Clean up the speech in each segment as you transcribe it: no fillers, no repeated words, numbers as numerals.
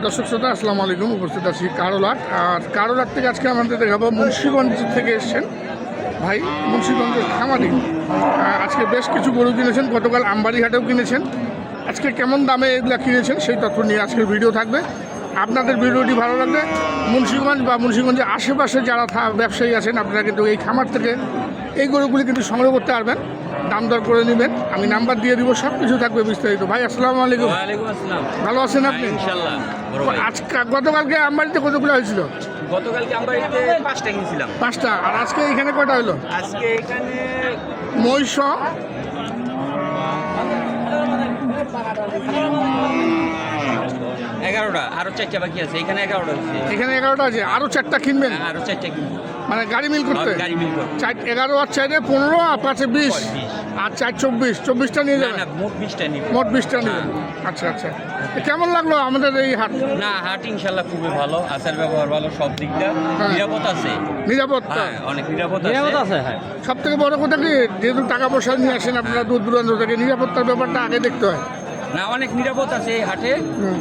দর্শক শ্রোতা আসসালামু আলাইকুম। উপস্থিত আছি কারোলাট। আর কারোলাট থেকে আজকে আমাদের দেখাবো মুন্সিগঞ্জ থেকে এসছেন ভাই, মুন্সিগঞ্জের খামারি। আজকে বেশ কিছু গরু কিনেছেন, গতকাল আমবাড়িহাটেও কিনেছেন। আজকে কেমন দামে এগুলা কিনেছেন সেই তথ্য নিয়ে আজকের ভিডিও থাকবে। আপনাদের ভিডিওটি ভালো লাগলে মুন্সিগঞ্জ বা মুন্সিগঞ্জের আশেপাশে যারা ব্যবসায়ী আছেন আপনারা কিন্তু এই খামার থেকে এই গরুগুলি কিন্তু সংগ্রহ করতে পারবেন, দাম দর করে নেবেন। আমি নাম্বার দিয়ে দিব, সব কিছু থাকবে বিস্তারিত। ভাই আসসালামু আলাইকুম। ভালো আছেন আপনি? আজকে গতকালকে আমবাড়িতে কতগুলো হয়েছিল? গতকালকে আমবাড়িতে 5টা কিনছিলাম। 5টা। আর আজকে এখানে কয়টা হলো? আজকে এখানে মহিষ 11টা, আরো 4টা বাকি আছে। এখানে 11টা আছে। এখানে 11টা আছে, আরো 4টা কিনবেন? আরো 4টা কিনবো, মানে গাড়ি মিল করতে? গাড়ি মিল করতে। 11 আর 4 15 আর 5 20 আর 4 24টা নিয়ে যাবেন? না, মোট 20টা নিব। মোট 20টা নেবেন। আচ্ছা আচ্ছা। কেমন লাগলো আমাদের এই হাট? না, হাট ইনশাআল্লাহ খুবই ভালো, আচার ব্যবহার ভালো, সব দিকটা নিরাপদ আছে। নিরাপত্তা অনেক নিরাপদ আছে। হ্যাঁ, সব থেকে বড় কথা কি, যেহেতু টাকা পয়সা নিয়ে আসেন আপনারা দূর দূরান্ত থেকে, নিরাপত্তার ব্যাপারটা আগে দেখতে হয়। না, অনেক নিরাপদ আছে এই হাটে।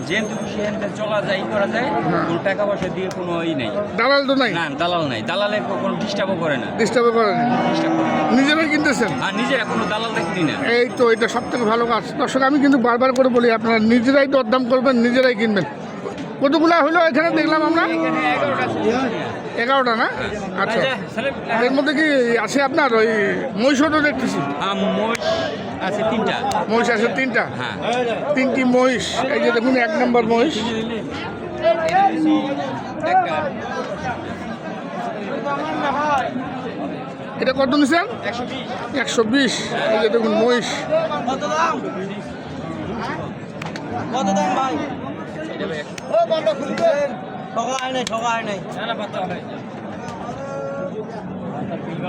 যেহেতু সেখানে চলা যায়, করা যায়, কোনো টাকা পয়সা দিয়ে কোনো নেই। দালাল তো নাই? না, দালাল নাই। দালালে কোনো ডিস্টার্বও করে না। ডিস্টার্ব করে না? নিজেরাই কিনতেছেন? আর নিজেরা কোনো দালাল দেখি না। এই তো, এটা সব থেকে ভালো কাজ। দর্শক আমি কিন্তু বারবার করে বলি, আপনারা নিজেরাই দরদাম করবেন, নিজেরাই কিনবেন। কতগুলা হলো এখানে দেখলাম আমরা? 11টা না? আচ্ছা। এর মধ্যে কি আছে আপনার ওই মহিষও তো দেখতেছি? মহিষ আছে 3টা। মহিষ আছে 3টা? হ্যাঁ, 3টি মহিষ। এই যে দেখুন 1 নম্বর মহিষ। এটা কত নিছেন? 120। এই যে দেখুন মহিষ। কত দাম ভাই?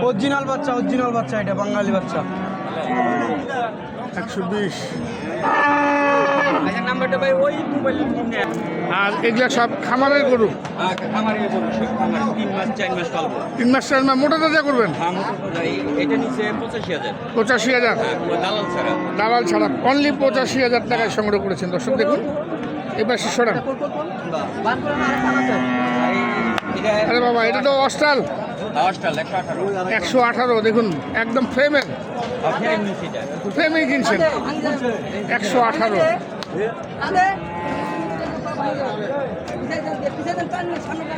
অরিজিনাল বাচ্চা, এটা বাঙালি বাচ্চা। 120। নাম্বারটা ভাই ওই মোবাইল। আর এগুলা সব খামারের গরু? খামারের গরু, সব খামার। 3 মাস 4 মাস পালবো। 3 মাস 4 মাস। মোটা তাজা করবেন? এটা নিচে 85,000। 85,000? দালাল ছাড়া। দালাল ছাড়া অনলি 85,000 টাকায় সংগ্রহ করেছেন। দর্শক দেখুন, এবার সরান। আরে বাবা, এটা তো অস্টাল। 118। দেখুন একদম ফ্রেমের, ফ্রেমেই কিনছেন। 118।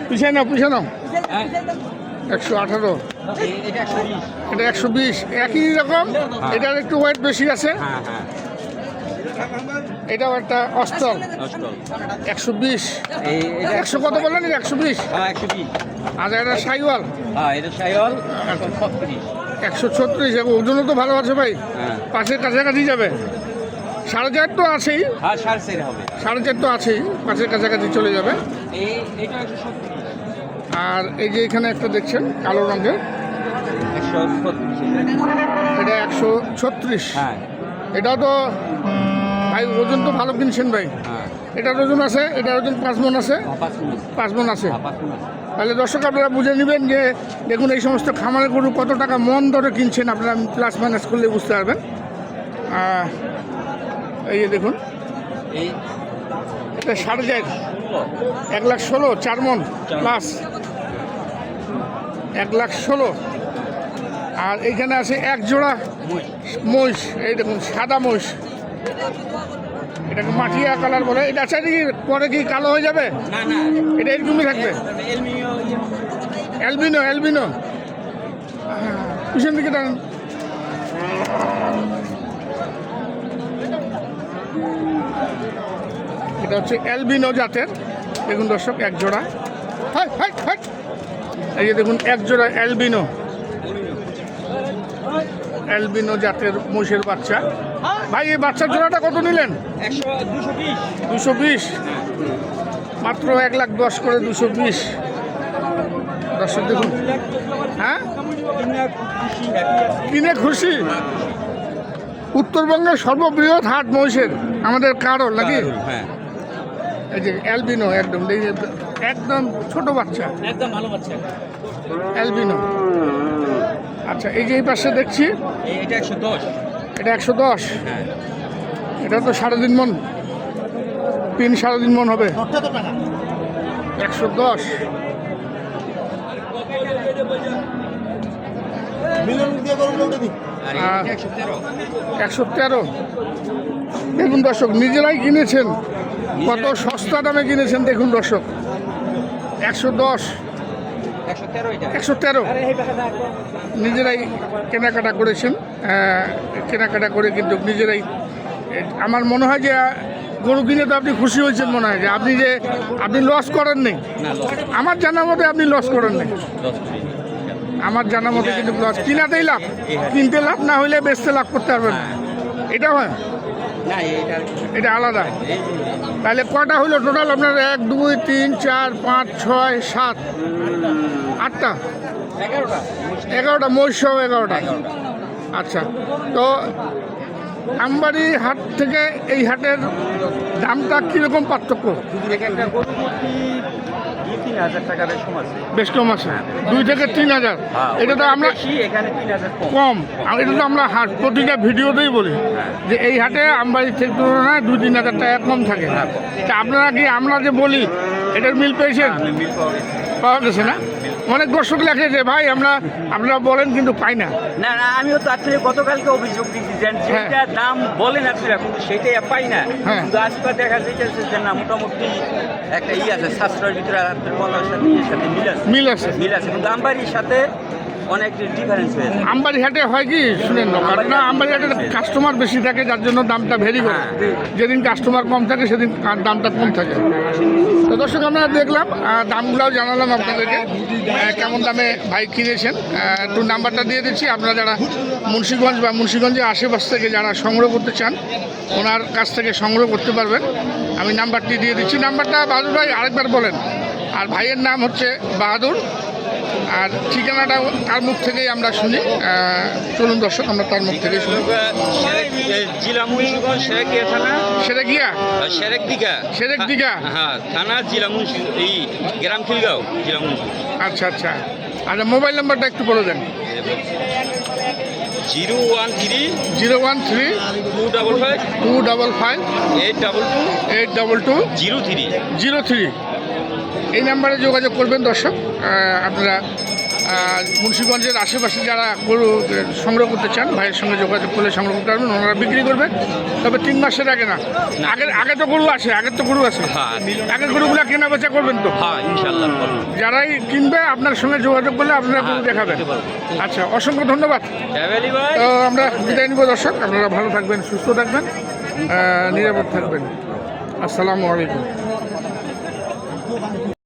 পিছিয়ে নাও, পিছিয়ে নাও। 118। এটা 120। একই রকম, এটার একটু ওয়েট বেশি আছে। এটাও একটা অস্টল। 120। 100 কত বললেন? 120। আর এটা সাইওয়াল? এটা সাইওয়াল। 136। ওজনও তো ভালো আছে ভাই, 5-এর কাছাকাছি যাবে। 4.5 তো আছেই। 4.5 তো আছেই, 5-এর কাছাকাছি চলে যাবে। আর এই যে এখানে একটা দেখছেন কালো রঙের, এটা 136। এটাও তো ভাই ওজন তো ভালো কিনছেন ভাই। এটার ওজন আছে? এটার ওজন 5 মণ আছে? 5 মণ আছে। তাহলে দর্শক আপনারা বুঝে নেবেন যে দেখুন এই সমস্ত খামারের গরু কত টাকা মন দরে কিনছেন, আপনারা প্লাস মাইনাস করলে বুঝতে পারবেন। এই যে দেখুন, এটা 4.5, 1,16,000, 4 মণ প্লাস 1,16,000। আর এইখানে আছে 1 জোড়া মহিষ। এই দেখুন সাদা মহিষ, এটাকে মাটিয়া কালার বলে। এটা চাইলে কি পরে কি কালো হয়ে যাবে? না না, এটা এরকমই থাকবে। অ্যালবিনো। অ্যালবিনো পিছন দিকে টান। এটা হচ্ছে অ্যালবিনো জাতের। দেখুন দর্শক 1 জোড়া। এই যে দেখুন 1 জোড়া অ্যালবিনো। অ্যালবিনো জাতের মহিষের বাচ্চা। ভাই এই বাচ্চার জোড়াটা কত নিলেন? 220। মাত্র 1,10,000 করে 220। দর্শক দেখুন, হ্যাঁ কিনে খুশি। উত্তরবঙ্গের সর্ববৃহৎ হাট মহিষের আমাদের কারোল নাকি? এই যে অ্যালবিনো, একদম ছোট বাচ্চা, একদম ভালো বাচ্চা অ্যালবিনো। আচ্ছা, এই যে এই পাশে দেখছি এটা 110। এটা 110। এটা তো 3.5 মণ। তিন 3.5 মন হবে। 110। আর এটা 113 113। দেখুন দর্শক, নিজেরাই কিনেছেন, কত সস্তা দামে কিনেছেন দেখুন দর্শক। 110, 113 নিজেরাই কেনাকাটা করেছেন। কেনাকাটা করে কিন্তু নিজেরাই, আমার মনে হয় যে গরু কিনে তো আপনি খুশি হয়েছেন, মনে হয় যে আপনি লস করেন নেই। না লস আমার জানা মতে আপনি লস করেন নেই। লস করি আমার জানা মতে কিন্তু লস, কিনাতেই লাভ, কিনতে লাভ না হইলে বেচতে লাভ করতে পারবেন না। এটা হয় না এটা আলাদা। এই তাহলে কটা হলো টোটাল আপনার? 1 2 3 4 5 6 7 8টা, 11টা মহিষ সহ 11টা। আচ্ছা, তো আমবাড়ি হাট থেকে এই হাটের দামটা কীরকম পার্থক্য? একটা গরু প্রতি 2-3 হাজার টাকা বেশি আছে। বেশ কম আছে, 2 থেকে 3 হাজার। এটা তো আমরা এখানে 3,000 কম, আর এটা তো আমরা হাট প্রতিটা ভিডিওতেই বলি যে এই হাটে আমবাড়ির থেকে তুলনায় 2-3 হাজার টাকা কম থাকে। তা আপনারা কি, আমরা যে বলি এটার মিল পেয়েছেন? মিল পাওয়া গেছে। পাওয়া গেছে না? অনেক দর্শক লেখে যে ভাই আপনারা বলেন কিন্তু পাই না। না না, আমিও তো আসলে গতকালকে অভিযোগ দিচ্ছি যে যেটা দাম বলেন আপনারা কিন্তু সেটাই পাই না। হ্যাঁ। কিন্তু আজকে দেখা যাইতেছে যে না, মোটামুটি একটা আছে সাশ্রয়ের ভিতরে আপনার বলার সাথে মিল আছে মিল আছে। কিন্তু আমবাড়ির সাথে অনেক ডিফারেন্স হয়েছে। আমবাড়ি হাটে হয় কি শুনেন না, না আমবাড়ি হাটে কাস্টমার বেশি থাকে, যার জন্য দামটা ভেরি করে। যেদিন কাস্টমার কম থাকে সেদিন দামটা কম থাকে। তো দর্শক, আমরা দেখলাম, দামগুলোও জানালাম আপনাদেরকে, কেমন দামে ভাই কিনেছেন। একটু নাম্বারটা দিয়ে দিচ্ছি, আপনারা যারা মুন্সিগঞ্জ বা মুন্সিগঞ্জের আশেপাশ থেকে যারা সংগ্রহ করতে চান, ওনার কাছ থেকে সংগ্রহ করতে পারবেন। আমি নাম্বারটি দিয়ে দিচ্ছি। নাম্বারটা বাহাদুর ভাই আরেকবার বলেন। আর ভাইয়ের নাম হচ্ছে বাহাদুর, আর ঠিকানাটা তার মুখ থেকেই আমরা শুনি। চলুন দর্শক, আমরা তার মুখ থেকেই শুনি। জেলা মুন্সিগঞ্জ সেরেকিয়া থানা, সেটা গিয়া সেরেক দিঘা হ্যাঁ থানা, জেলা মুন্সি, এই গ্রাম খিলগাঁও, জেলা মুন্সি। আচ্ছা আচ্ছা। আচ্ছা, মোবাইল নাম্বারটা একটু বলে দেন। 013 013 255 255 822 822 03। 03। এই নাম্বারে যোগাযোগ করবেন দর্শক। আপনারা মুন্সিগঞ্জের আশেপাশে যারা গরু সংগ্রহ করতে চান, ভাইয়ের সঙ্গে যোগাযোগ করলে সংগ্রহ করতে পারবেন। ওনারা বিক্রি করবেন, তবে 3 মাসের আগে না। আগে তো গরু আসে, আগের গরুগুলো কেনা বেচা করবেন তো? হ্যাঁ ইনশাআল্লাহ। যারাই কিনবে আপনার সঙ্গে যোগাযোগ করলে আপনারা গরু দেখাবেন। আচ্ছা, অসংখ্য ধন্যবাদ। তো আমরা বিদায় নিব দর্শক। আপনারা ভালো থাকবেন, সুস্থ থাকবেন, নিরাপদ থাকবেন। আসসালামু আলাইকুম।